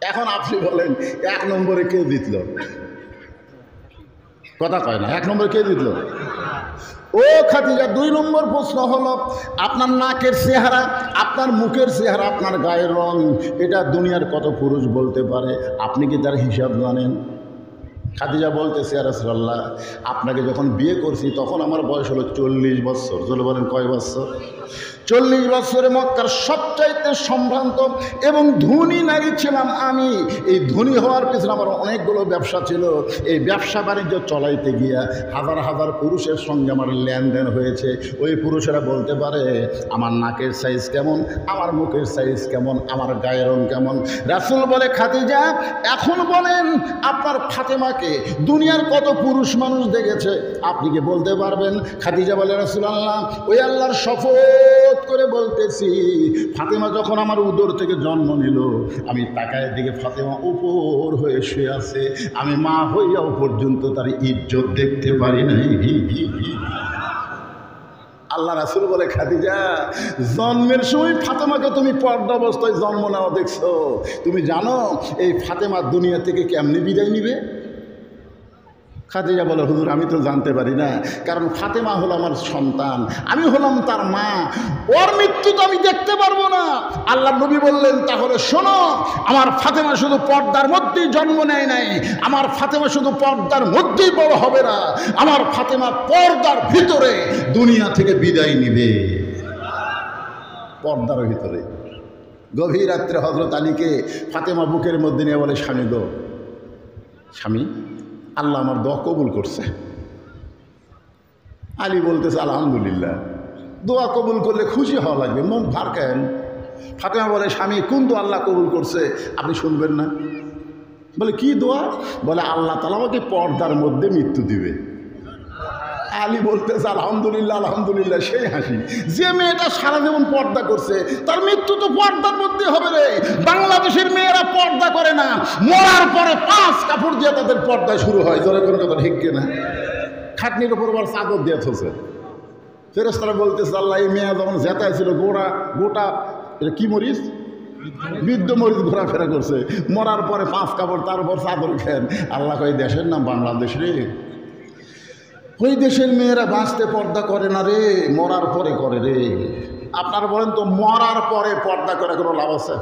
এখন আপনি বলেন 1 নম্বরে কে জিতল? কথা কয় না, 1 নম্বরে কে জিতল? ও খাদিজা, 2 নম্বর প্রশ্ন হলো আপনার নাকের চেহারা, আপনার মুখের চেহারা, আপনার গায়ের রং, এটা দুনিয়ার কত পুরুষ বলতে পারে? আপনি কি তার হিসাব জানেন? খাদিজা বলতেছে, ইয়া রাসূলুল্লাহ, আপনাকে যখন বিয়ে করছি তখন আমার বয়স হলো 40 বছর। চলে বলেন কয় বছর? 40 বছরে মক্কার সবচাইতে সম্ভ্রান্ত এবং ধনী নারী ছিলাম আমি। এই ধনী হওয়ার পিছনে আমার অনেকগুলো ব্যবসা ছিল। এই ব্যবসা বাণিজ্য চলাইতে গিয়া হাজার হাজার পুরুষের সঙ্গে আমার লেনদেন হয়েছে। ওই পুরুষেরা বলতে পারে আমার নাকের সাইজ কেমন, আমার মুখের সাইজ কেমন, আমার গায়ের রং কেমন। রাসূল বলে, খাদিজা এখন বলেন আপনার ফাতেমাকে দুনিয়ার কত পুরুষ মানুষ দেখেছে, আপনি কি বলতে পারবেন? খাদিজা বলে, রাসূলুল্লাহ, ওই আল্লাহর শপথ করে বলতেছি, ফাতেমা যখন আমার উদর থেকে জন্ম নিল, আমি তাকায় দিকে ফাতেমা উপর হয়ে শুয়ে আছে, আমি মা হইয়াও পর্যন্ত তার ইজ্জত দেখতে পারি নাই। আল্লাহ রাসূল বলে, খাদিজা জন্মের সময় ফাতেমাকে তুমি পর্দা অবস্থায় জন্ম নেওয়া দেখছো, তুমি জানো এই ফাতেমা দুনিয়া থেকে কেমনি বিদায় নিবে? খাদিজা বলে, হুজুর আমি তো জানতে পারি না, কারণ ফাতেমা হলো আমার সন্তান, আমি হলাম তার মা, ওর মৃত্যু তো আমি দেখতে পারবো না। আল্লাহ নবী বললেন, তাহলে শোনো, আমার ফাতেমা শুধু পর্দার মধ্যেই জন্ম নেয় নাই, আমার ফাতেমা শুধু পর্দার মধ্যেই বড় হবে না, আমার ফাতেমা পর্দার ভিতরে দুনিয়া থেকে বিদায় নিবে, পর্দার ভিতরে। গভীর রাত্রে হযরত আলীকে ফাতেমা বুকের মধ্যে নিয়ে বলে, স্বামী গো, স্বামী, আল্লাহ আমার দোয়া কবুল করছে। আলী বলতেছে, আলহামদুলিল্লাহ, দোয়া কবুল করলে খুশি হওয়া লাগবে, মন ভার কেন? ফাতেমা বলে, স্বামী কোন দোয়া আল্লাহ কবুল করছে আপনি শুনবেন না? বলে, কি দোয়া? বলে, আল্লাহ তাআলা আমাকে পর্দার মধ্যে মৃত্যু দিবে। আলী বলতেছে, আলহামদুলিল্লাহ, আলহামদুলিল্লাহ। সেই হাসি, যে মেয়েটা সারা জীবন পর্দা করছে তার মৃত্যু তো পর্দার মধ্যে হবে রে। বাংলাদেশের মেয়েরা পর্দা করে না, মরার পরে 5 কাপড় দিয়ে তাদের পর্দা শুরু হয়। জোরে কোনো কথা ঠিক কিনা? খাটনির উপর আবার চাদর দিয়ে থসে। ফেরেশতারা বলতেছে, আল্লাহ এই মেয়ে যখন জেতায় ছিল গোটা এটা কি মরিচ, বৃদ্ধ মরিচ ঘোরাফেরা করছে, মরার পরে 5 কাপড়, তার উপর চাদর খেন। আল্লাহ কই, দেশের নাম বাংলাদেশ রে, ওই দেশের মেয়েরা বাঁচতে পর্দা করে না রে, মরার পরে করে রে। আপনারা বলেন তো, মরার পরে পর্দা করে কোনো লাভ আছে?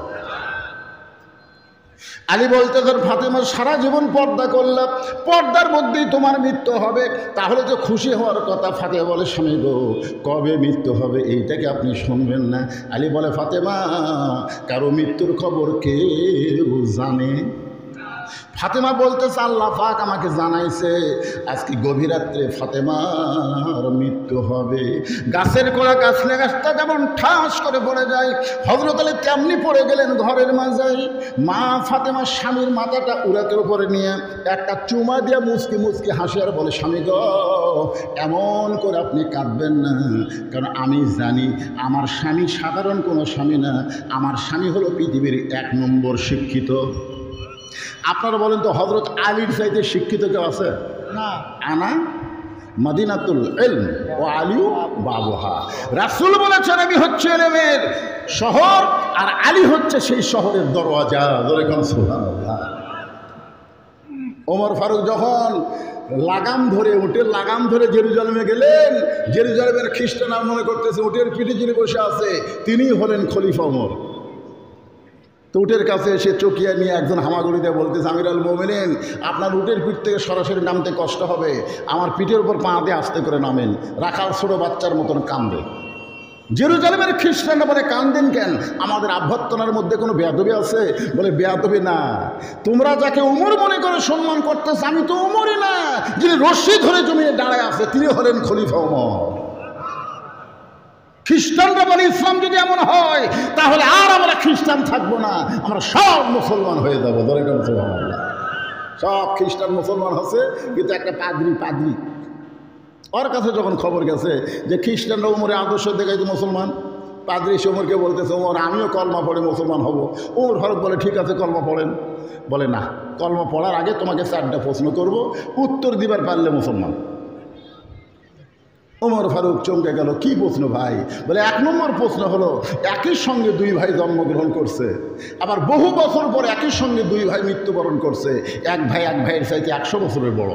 আলী বলতেছেন, ফাতেমা সারা জীবন পর্দা করলে পর্দার মধ্যেই তোমার মৃত্যু হবে, তাহলে তো খুশি হওয়ার কথা। ফাতেমা বলে, স্বামী গো, কবে মৃত্যু হবে এইটাকে আপনি শুনবেন না? আলী বলে, ফাতেমা কারো মৃত্যুর খবর কেউ জানে? ফাতেমা বলতেছে, আল্লাহ পাক আমাকে জানাইছে আজকে গভীর রাত্রে ফাতেমার মৃত্যু হবে। গাছের গোড়া গাছলে গাছটা যেমন ঠাস করে পড়ে যায়, হযরত আলী তেমনি পড়ে গেলেন ঘরের মাঝে। মা ফাতেমার স্বামীর মাথাটা উরাতের উপরে নিয়ে একটা চুমা দিয়ে মুচকি মুচকি হাসি আর বলে, স্বামী গো, এমন করে আপনি কাঁদবেন না, কারণ আমি জানি আমার স্বামী সাধারণ কোনো স্বামী না, আমার স্বামী হলো পৃথিবীর 1 নম্বর শিক্ষিত। আপনারা বলেন তো, হযরত আলীর চাইতে শিক্ষিত কেউ আছে? না। আনা মদিনাতুল ইলম ও আলিউ বাবুহা। রাসূল বলেছেন, আমি হচ্ছে ইলমের শহর আর আলী হচ্ছে সেই শহরের দরওয়াজা। জোরে কোন সুবহানাল্লাহ। ওমর ফারুক যখন উটের লাগাম ধরে জেরুজালেমে গেলেন, জেরুজালেমের খ্রিস্টানরা মনে করতেছে উটের পিঠে যিনি বসে আছে তিনিই হলেন খলিফা ওমর। তো উটের কাছে এসে চকিয়া নিয়ে একজন হামাগুড়ি দিয়ে বলতেছে, আমিরুল মুমিনিন, আপনার উটের পিঠ থেকে সরাসরি নামতে কষ্ট হবে, আমার পিঠের উপর পা দিয়ে আস্তে করে নামেন। রাখাল ছোটো বাচ্চার মতন কান্দে। জেরুজালেমের খ্রিস্টানরা বলে, কান্দেন কেন? আমাদের আভ্যর্থনার মধ্যে কোনো বেয়াদবি আছে? বলে, বেয়াদবি না, তোমরা যাকে উমর মনে করে সম্মান করতেছ, আমি তো উমরই না, যিনি রশ্মি ধরে জমিয়ে দাঁড়ায় আছে তিনি হলেন খলিফা ওমর। খ্রিস্টানরা বলে, ইসলাম যদি এমন হয় তাহলে আর আমরা খ্রিস্টান থাকবো না, আমরা সব মুসলমান হয়ে যাবো। সব খ্রিস্টান মুসলমান হচ্ছে, কিন্তু একটা পাদ্রী ওর কাছে যখন খবর গেছে যে খ্রিস্টানরা উমরের আদর্শ দেখাইতে মুসলমান, পাদ্রী এসে উমরকে বলতেছে, ওমর আমিও কলমা পড়ে মুসলমান হব। ওমর ফারুক বলে, ঠিক আছে কলমা পড়েন। বলে, না, কলমা পড়ার আগে তোমাকে 4টা প্রশ্ন করব, উত্তর দিবার পারলে মুসলমান। ওমর ফারুক চমকে গেল, কি প্রশ্ন ভাই? বলে 1 নম্বর প্রশ্ন হলো, একই সঙ্গে 2 ভাই জন্মগ্রহণ করছে, আবার বহু বছর পর একই সঙ্গে 2 ভাই মৃত্যুবরণ করছে, এক ভাইয়ের চাইতে 100 বছরের বড়।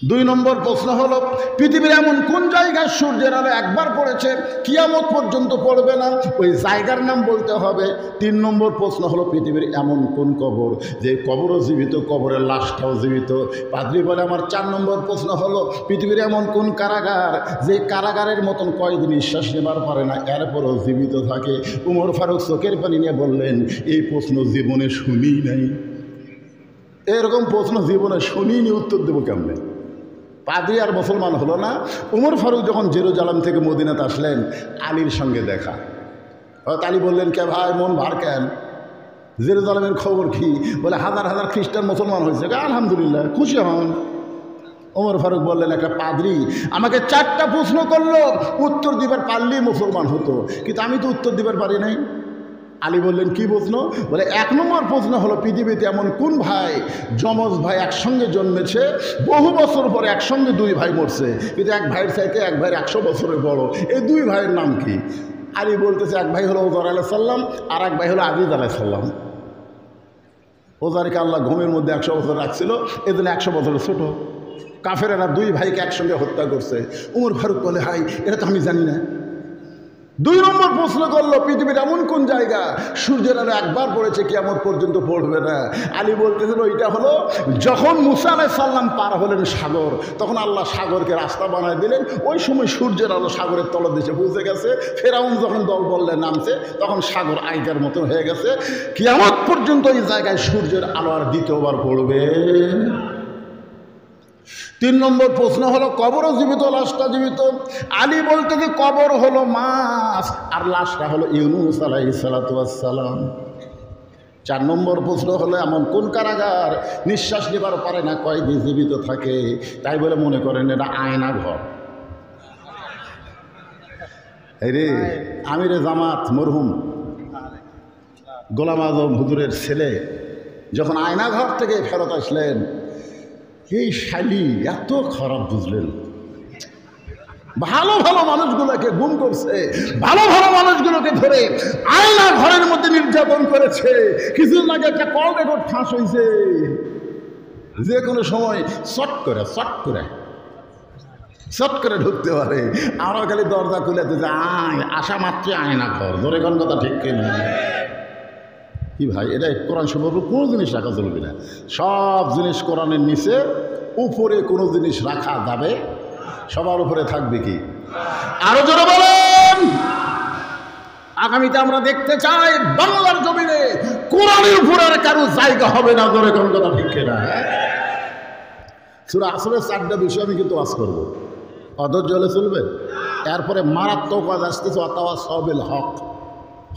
2 নম্বর প্রশ্ন হলো, পৃথিবীর এমন কোন জায়গায় সূর্যের আলো একবার পড়েছে কিয়ামত পর্যন্ত পড়বে না, ওই জায়গার নাম বলতে হবে। 3 নম্বর প্রশ্ন হলো, পৃথিবীর এমন কোন কবর যে কবরও জীবিত, কবরের লাশটাও জীবিত। পাদ্রী বলে, আমার 4 নম্বর প্রশ্ন হলো, পৃথিবীর এমন কোন কারাগার যে কারাগারের মতন কয়েক নিঃশ্বাস নেবার পারে না, এরপরও জীবিত থাকে। উমর ফারুক চোখের পানি নিয়ে বললেন, এই প্রশ্ন জীবনে শুনি নাই, এরকম প্রশ্ন জীবনে শুনিনি, উত্তর দেবো কেমনে? পাদ্রী আর মুসলমান হলো না। উমর ফারুক যখন জেরুজালেম থেকে মদিনাতে আসলেন, আলীর সঙ্গে দেখা। আলী বললেন, কে ভাই মন ভার কেন? জেরুজালেমের খবর কি? বলে, হাজার হাজার খ্রিস্টান মুসলমান হয়েছে। আলহামদুলিল্লাহ, খুশি হন। ওমর ফারুক বললেন, একটা পাদ্রী আমাকে 4টা প্রশ্ন করলো, উত্তর দিবার পারলেই মুসলমান হতো, কিন্তু আমি তো উত্তর দিবার পারি নাই। আলী বললেন, কি প্রশ্ন? বলে, 1 নম্বর প্রশ্ন হলো, পৃথিবীতে এমন কোন ভাই, যমজ ভাই একসঙ্গে জন্মেছে, বহু বছর পরে একসঙ্গে 2 ভাই মরছে, কিন্তু এক ভাইয়ের চাইতে এক ভাইয়ের 100 বছরের বড়, এই 2 ভাইয়ের নাম কি? আলী বলতেছে, এক ভাই হলো ওজার আলাইহিস সালাম, আর এক ভাই হলো আজিজ আলাইহিস সালাম। ওজারকে আল্লাহ ঘুমের মধ্যে 100 বছর রাখছিল, এজন্য 100 বছরের ছোট। কাফেরেরা 2 ভাইকে একসঙ্গে হত্যা করছে। উমর ফারুক বলে, হাই, এটা তো আমি জানি না। 2 নম্বর প্রশ্ন করলো, পৃথিবীর এমন কোন জায়গা সূর্যের আলো একবার পড়েছে কিয়ামত পর্যন্ত পড়বে না? আলী বলতেছিল, ওইটা হলো যখন মুসা আলাইহিস সালাম পার হলেন সাগর, তখন আল্লাহ সাগরকে রাস্তা বানায় দিলেন, ওই সময় সূর্যের আলো সাগরের তলদেশে পৌঁছে গেছে। ফেরাউন যখন দল বললে নামছে, তখন সাগর আইকার মতো হয়ে গেছে। কিয়ামত পর্যন্ত এই জায়গায় সূর্যের আলো আর দ্বিতীয়বার পড়বে। 3 নম্বর প্রশ্ন হলো, কবরও জীবিত, লাশটা জীবিত? আলী বলতে যে কবর হলো মাছ, আর লাশটা হলো ইউনূস আলাইহিস সালাতু ওয়াস সালাম। 4 নম্বর প্রশ্ন হলো, এমন কোন কারাগার নিঃশ্বাস নেবার পারে না, কয়েদি জীবিত থাকে? তাই বলে মনে করেন এটা আয়না ঘর। এই রে, আমিরে জামাত মরহুম গোলাম আজম হুজুরের ছেলে যখন আয়না ঘর থেকে ফেরত আসলেন, এই শালি এত খারাপ, বুঝলেন? ভালো ভালো মানুষগুলোকে গুম করছে, ভালো ভালো মানুষগুলোকে ধরে আয়না ঘরের মধ্যে নির্যাতন করেছে। কিছুদিন আগে একটা কল রেকর্ড ফাঁস হয়েছে, যে কোনো সময় চট করে ঢুকতে পারে। আমরা খালি দরজা খুলে দিতে, আসা মাত্রই আয়না ঘর। ধরে কোন কথা ঠিক কিনা? কি ভাই, এটা কোরআন সম্পর্কে কোনো জিনিস রাখা চলবে না। সব জিনিস কোরআনের নিচে, উপরে কোনো জিনিস রাখা যাবে, সবার উপরে থাকবে কি? আরো জোরে বলেন। আগামীতে আমরা দেখতে চাই বাংলার জমিনে কোরআনের উপরে আর কারো জায়গা হবে না। ধরে কোন কথা ঠিক কিনা? সূরা আসরের 4টা বিষয় আমি কিন্তু ওয়াজ করবো, অধৈর্য হলে চলবে। এরপরে মারাত্মক ওয়াজ আসতেছে, ওয়াতাওয়াসাবিল হক।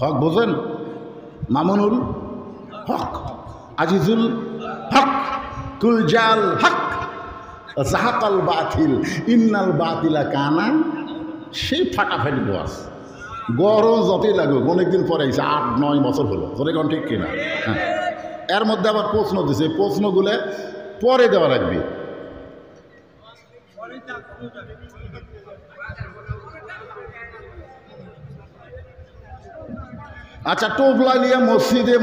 হক বোঝেন? মামুনুল হক, আজিজুল হক, কুলজাল হক, জাহাকাল বাতিল, ইন্নাল বাতিলা কানা। সেই ফাটাফাটি ওয়াজ, গরম যতই লাগুক। অনেকদিন পরে আইছে, 8-9 বছর হলো। ধরে কোন ঠিক কিনা? হ্যাঁ। এর মধ্যে আবার প্রশ্ন দিছে, প্রশ্নগুলো পরে দেওয়া লাগবে। আচ্ছা, টোপলা নিয়ে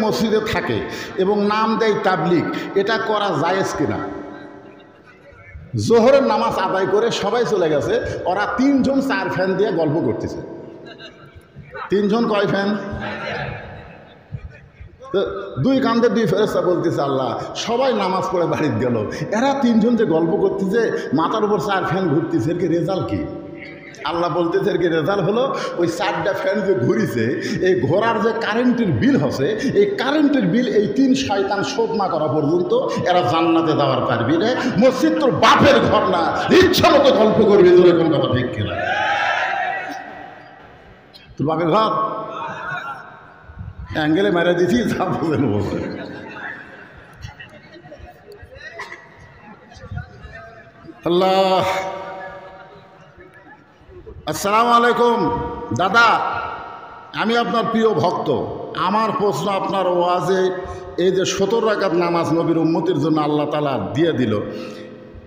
মসজিদে থাকে এবং নাম দেয় তাবলিগ, এটা করা জায়েজ কিনা? জোহরের নামাজ আদায় করে সবাই চলে গেছে, ওরা 3 জন 4 ফ্যান দিয়ে গল্প করতেছে। 3 জন কয় ফ্যান? 2 কান্দে 2 ফেরেশতা বলতেছে, আল্লাহ, সবাই নামাজ পড়ে বাড়িতে গেল, এরা 3 জন যে গল্প করতেছে, মাথার উপর 4 ফ্যান ঘুরতেছে, এর কি রেজাল্ট কি? আল্লাহ বলতেছে, এর কি রেজাল্ট হলো ওই 4টা ফ্যান যে ঘুরিছে, এই ঘোরার যে কারেন্টের বিল হচ্ছে, এই কারেন্টের বিল এই 3 শয়তান শোধ না করা পর্যন্ত এরা জান্নাতে যাওয়ার পারবি না। মসজিদ তোর বাপের ঘর না, ইচ্ছা মতো গল্প করবি। তোর কোন কথা ঠিক কিনা? তোর বাপের ঘর অ্যাঙ্গেলে মেরে দিছি, যা বলেন বলছে। আল্লাহ। আসসালামু আলাইকুম দাদা, আমি আপনার প্রিয় ভক্ত। আমার প্রশ্ন, আপনার ওয়াজে এই যে 17 রাকাত নামাজ নবীর উম্মতির জন্য আল্লাহ তাআলা দিয়ে দিল,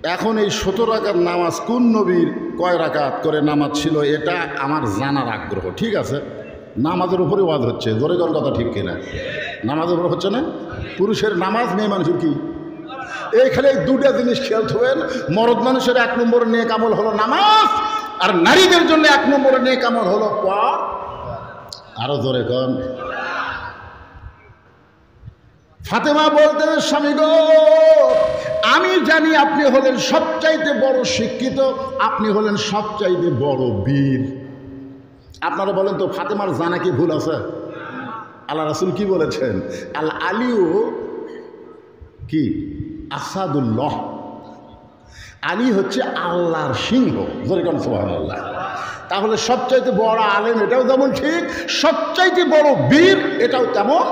এখন এই 17 রাকাত নামাজ কোন নবীর কয় রাকাত করে নামাজ ছিল এটা আমার জানার আগ্রহ। ঠিক আছে, নামাজের উপরে ওয়াজ হচ্ছে, জোরে কোন কথা ঠিক কিনা? নামাজের উপর হচ্ছে না? পুরুষের নামাজ, মেয়ে মানুষের কি? এইখানে এই দুটা জিনিস খেয়াল থাকবেন। মরদ মানুষের 1 নম্বর নেক আমল হলো নামাজ, আর নারীদের জন্য 1 নম্বর নেক আমল হলো পর। আরো জোরে কোন। ফাতেমা বলতেন, স্বামী গো, আমি জানি আপনি হলেন সবচাইতে বড় শিক্ষিত, আপনি হলেন সবচাইতে বড় বীর। আপনারা বলেন তো ফাতেমার জানা কি ভুল আছে? আল্লাহ রাসূল কি বলেছেন? আল আলিউ কি আসাদুল্লাহ, আলী হচ্ছে আল্লাহর সিংহ। যেরকম সুবহানাল্লাহ। তাহলে সবচাইতে বড় আলেম এটাও যেমন ঠিক, সবচাইতে বড় বীর এটাও তেমন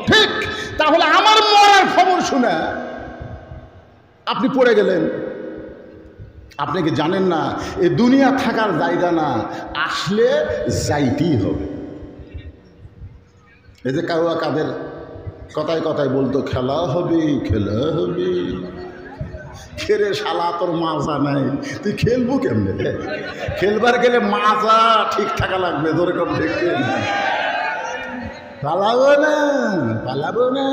ঠিক। তাহলে আমার মরার খবর শুনে আপনি পড়ে গেলেন। আপনি কি জানেন না এ দুনিয়া থাকার জায়গা না, আসলে যাইতেই হবে। এই যে কাদের কথায় কথায় বলতো খেলা হবে, খেলা হবে। খেলে শালা তোর মাজা নাই, তুই খেলবো কেমনে? খেলবার গেলে মাজা ঠিক থাকা লাগবে। যেরকম ঠিক না, পালাবো না, পালাবো না।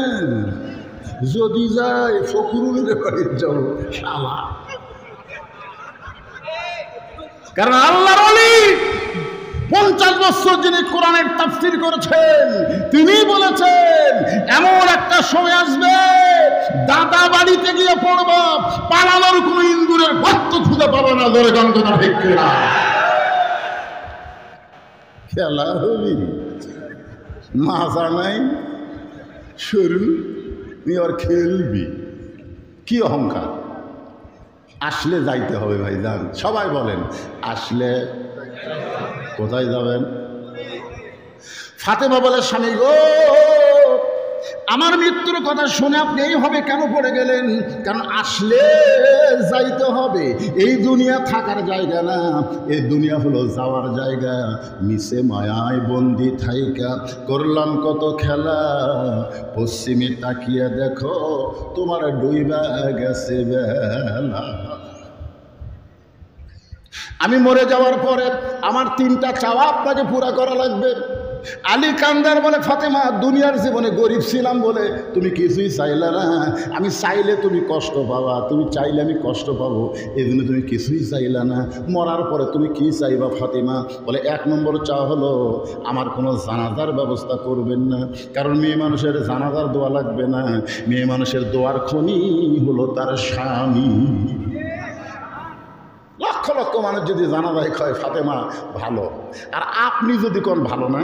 যদি যাই ফখরুলের বাড়ির যাবো শালা। কারণ আল্লাহর ওলি 50 বছর যিনি কোরআনের তাফসীর করেছেন, তিনি বলেছেন এমন একটা সময় আসবে দাদা বাড়িতে গিয়ে পড়বা, পালানোর কোন ইন্দুরের গর্ত খুঁজে পাবে না। ধরে গান কথা ঠিক কিনা? খেলা হবি, মাজা নাই, শুরু তুই আর খেলবি। কি অহংকার! আসলে যাইতে হবে ভাই, যান। সবাই বলেন আসলে কোথায় যাবেন? ফাতেমা বলে, স্বামী গো, আমার মৃত্যুর কথা শুনে আপনি এইভাবে কেন পড়ে গেলেন? কারণ আসলে যাইতে হবে। এই দুনিয়া থাকার জায়গা না, এই দুনিয়া হলো যাওয়ার জায়গা। মিশে মায়ায় বন্দি থাইকা করলাম কত খেলা, পশ্চিমে তাকিয়ে দেখো তোমার ডুইবা গেছে বেলা। আমি মরে যাওয়ার পরে আমার 3টা চাওয়া আপনাকে পুরা করা লাগবে। আলী কান্দার বলে, ফাতেমা, দুনিয়ার জীবনে গরিব ছিলাম বলে তুমি কিছুই চাইলে না। আমি চাইলে তুমি কষ্ট পাবা, তুমি চাইলে আমি কষ্ট পাবো, এই জন্য তুমি কিছুই চাইলে না। মরার পরে তুমি কি চাইবা ফাতেমা? বলে 1 নম্বর চাওয়া হলো আমার কোনো জানাজার ব্যবস্থা করবেন না। কারণ মেয়ে মানুষের জানাজার দোয়া লাগবে না, মেয়ে মানুষের দোয়ার খনি হলো তার স্বামী। লক্ষ লক্ষ মানুষ যদি জানাজায় কয় ফাতেমা ভালো, আর আপনি যদি কোন ভালো না,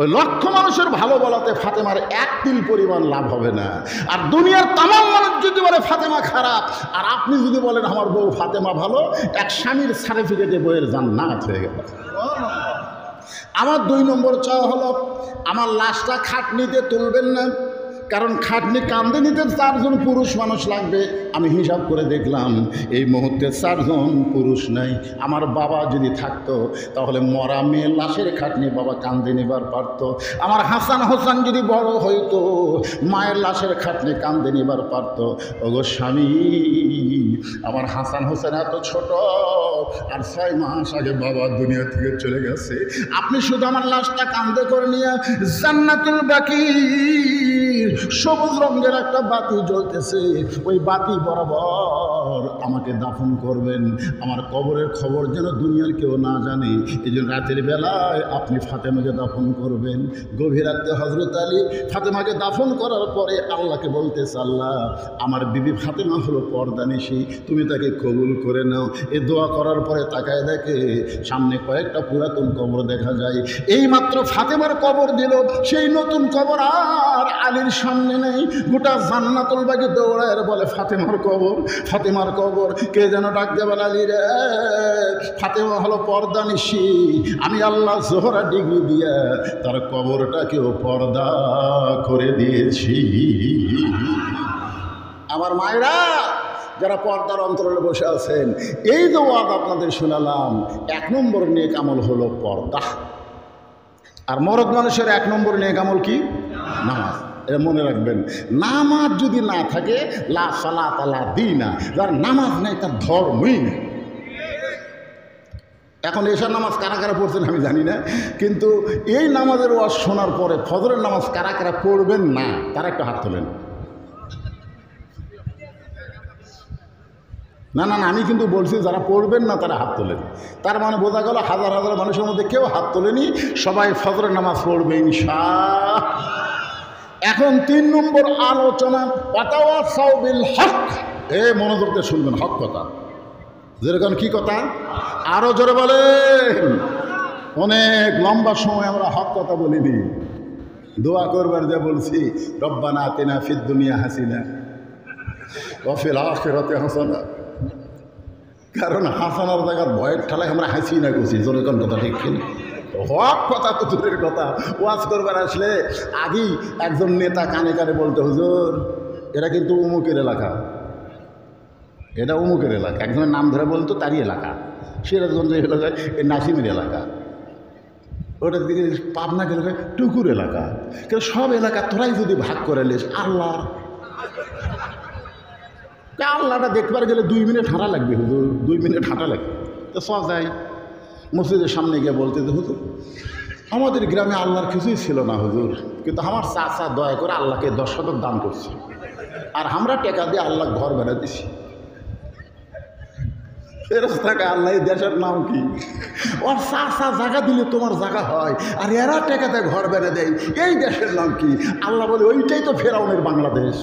ওই লক্ষ মানুষের ভালো বলাতে ফাতেমার 1 তিল পরিমাণ লাভ হবে না। আর দুনিয়ার তামাম মানুষ যদি বলে ফাতেমা খারাপ, আর আপনি যদি বলেন আমার বউ ফাতেমা ভালো, এক স্বামীর সার্টিফিকেটে বইয়ের জান্নাত হয়ে গেল। আমার 2 নম্বর চাওয়া হলো আমার লাশটা খাটনিতে তুলবেন না। কারণ খাটনি কান্দে নিতে 4 জন পুরুষ মানুষ লাগবে। আমি হিসাব করে দেখলাম এই মুহূর্তে 4 জন পুরুষ নাই। আমার বাবা যদি থাকতো তাহলে মরা মেয়ের লাশের খাটনি বাবা কান্দে নিবার পারত। আমার হাসান হোসেন যদি বড় হইতো, মায়ের লাশের খাটনি কান্দে নিবার পারত। ওগো স্বামী, আমার হাসান হোসেন এত ছোট, আর 6 মাস আগে বাবা দুনিয়া থেকে চলে গেছে। আপনি শুধু আমার লাশটা কান্দে করে নিয়ে জান্নাতুল বাকি সবুজ রঙের একটা বাতি জ্বলতেছে, ওই বাতি বরাবর আমাকে দাফন করবেন। আমার কবরের খবর যেন দুনিয়ার কেউ না জানে, এই জন্য রাতের বেলায় আপনি ফাতেমাকে দাফন করবেন। গভীর রাতে হযরত আলী ফাতেমাকে দাফন করার পরে আল্লাহকে বলতেছে, আল্লাহ, আমার বিবি ফাতেমা হলো পর্দানিশী, তুমি তাকে কবুল করে নাও। এই দোয়া করার পরে তাকায় দেখে সামনে কয়েকটা পুরাতন কবর দেখা যায়। এই মাত্র ফাতেমার কবর দিল, সেই নতুন কবর আর আলীর সামনে নেই। গোটা জান্নাতুল বাকি দৌড়ায় বলে ফাতেমার কবর, ফাতেমার কবর। কে যেন ডাক দেবেন, আলী রে, ফাতেমা হলো পর্দানিশী, আমি আল্লাহ জোহরা ডিগ্রি দিয়ে তার কবরটাকেও পর্দা করে দিয়েছি। আমার মায়েরা যারা পর্দার অন্তরালে বসে আছেন, এই যে ওয়াদ আপনাদের শোনালাম, 1 নম্বর নেক আমল হলো পর্দা। আর মরদ মানুষের 1 নম্বর নেক আমল কি? নামাজ। এটা মনে রাখবেন। নামাজ যদি না থাকে লা সালাত লা দীনা, যার নামাজ নেই তার ধর্মই নেই। এখন এশার নামাজ কারা কারা পড়ছেন আমি জানি না, কিন্তু এই নামাজের ওয়াজ শোনার পরে ফজরের নামাজ কারা কারা পড়বেন না তারা একটু হাত তোলেন। না না না, আমি কিন্তু বলছি যারা পড়বেন না তারা হাত তোলেন। তার মানে বোঝা গেল হাজার হাজার মানুষের মধ্যে কেউ হাত তোলেনি, সবাই ফজরের নামাজ পড়বে ইনশাআল্লাহ। এখন 3 নম্বর আলোচনা, ওয়াতাওয়াসাউ বিল হক। মনোযোগ দিয়ে শুনবেন, হক কথা। যেরকম কি কথা, আরো জোরে বলেন। অনেক লম্বা সময় আমরা হক কথা বলিনি। দোয়া করবার যে বলছি, রব্বানা আতিনা ফিদ দুনিয়া হাসিনা ওয়া ফিল আখিরাতি হাসানা। কারণ হাসানার জায়গার ভয়ের ঠালায় আমরা হাসি না করছি। যেরকম কথা ঠিক কিনা? হক কথা তো দূরের কথা, ওয়াজ করবার আসলে আগেই একজন নেতা কানে কানে বলতে, হুজুর এটা কিন্তু উমুকের এলাকা, এটা উমুকের এলাকা। একজনের নাম ধরে বলতো তারই এলাকা, সিরাজগঞ্জ এলাকায় এই নাসিমের এলাকা, ওটার দিকে পাবনা এলাকায় টুকুর এলাকা। কিন্তু সব এলাকা তোরাই যদি ভাগ করে নিস, আল্লাহটা দেখবার গেলে 2 মিনিট হাঁটা লাগবে হুজুর, 2 মিনিট হাঁটা লাগবে। তো সজাই মসজিদের সামনে গিয়ে বলতে যে, হুজুর আমাদের গ্রামে আল্লাহর কিছুই ছিল না হুজুর, কিন্তু আমার চাচা দয়া করে আল্লাহকে 10 শতক দান করছে, আর আমরা টাকা দিয়ে আল্লাহ ঘর বেড়া দিছি। ফেরেশতাকে আল্লাহ দেশের নাম কি? ওর চাচা জায়গা দিলে তোমার জায়গা হয়, আর এরা টাকাতে ঘর বেড়ে দেয়, এই দেশের নাম কি? আল্লাহ বলে ওইটাই তো ফেরাউনের বাংলাদেশ।